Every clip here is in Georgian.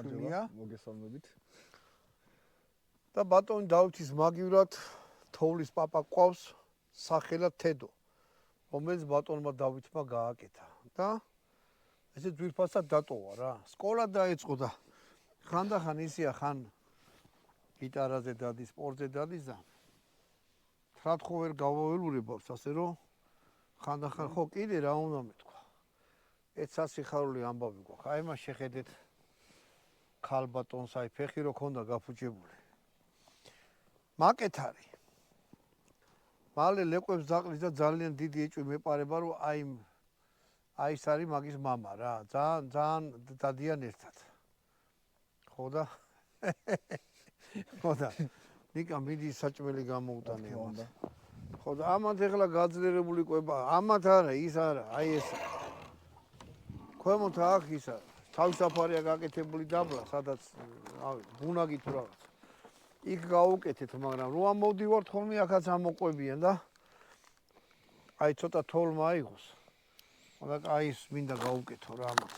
შვილია. მოგესალმებით. და ბატონი დავითის მაგივრად თოვლის პაპა ყავს სახელად თედო, რომელიც ბატონმა დავითმა გააკეთა და ესე ძვირფასად დატოვა რა. სკოლა დაეწყო და ხანდახან ისია, ხან გიტარაზე დადის, სპორტზე დადის და თრად ხო ვერ გავაველურებავს, ასე რომ ხანდახან ხო კიდე რა უნდა მეთქვა. ეცასიხარული ამბავი გვაქვს. აი მას შეხედეთ ქალ ბატონს, აი ფეხი რო ქონდა გაფუჭებული. მაკეთარი. მალე ლეკვებს დაყრის და ძალიან დიდი ეჭვი მეპარება, რომ აი ეს არის მაგის მამა რა. ძალიან დადიან ერთად. ხო და ხო და ნიკა მიდი საჭმელი გამოუტანე ამათ. ხო და ამათ ეხლა გაძლიერებული ყვება, ამათ არა, ის არა, აი ეს. ქვემოთ აქ ისა, თავისაფარია გაკეთებული დაბლა, სადაც ბუნაგი თუ რაღაც. იქ გავუკეთეთ, მაგრამ რო ამოვდივართ ხოლმე აქაც ამოყვებიან და აი ცოტა თოლმა აიღოს. მაგრამ აი ეს მინდა გავუკეთო რა ამათ.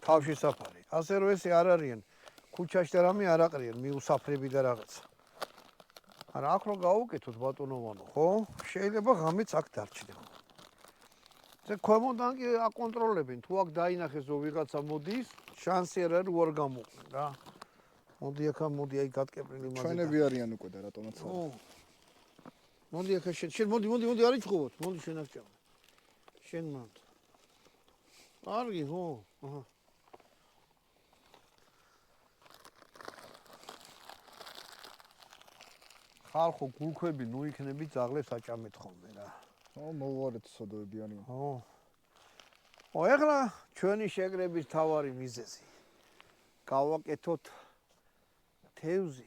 თავშესაფარი. ასე რომ ესე არ არიან. ქუჩაში და რამე არ აყრიან, მიუსაფრები და რაღაცა. არა აქ რო გავუკეთოთ ბატონოვანო, ხო? შეიძლება ღამეც აქ დარჩნდეთ. ზე ქვემოდან კი აკონტროლებენ, თუ აქ დაინახეს რომ ვიღაცა მოდის, შანსი არ არის უარ გამოყვენ რა. მოდი აქ მოდი აი გატკეპრილი მაზე. ჩვენები არიან უკვე და რატომაც არა. მოდი აქ შენ მოდი არ იჭხოვოთ, მოდი შენ აქ ჭამ. შენ მანდ. კარგი ხო? აჰა. ხალხო გულქვები ნუ იქნები ძაღლებს აჭამეთ ხოლმე რა. ო მოვუარეთ სოდოები არიან. ხო. ო ეხლა ჩვენი შეკრების თავარი მიზეზი. გავაკეთოთ თევზი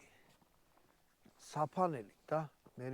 საფანელი და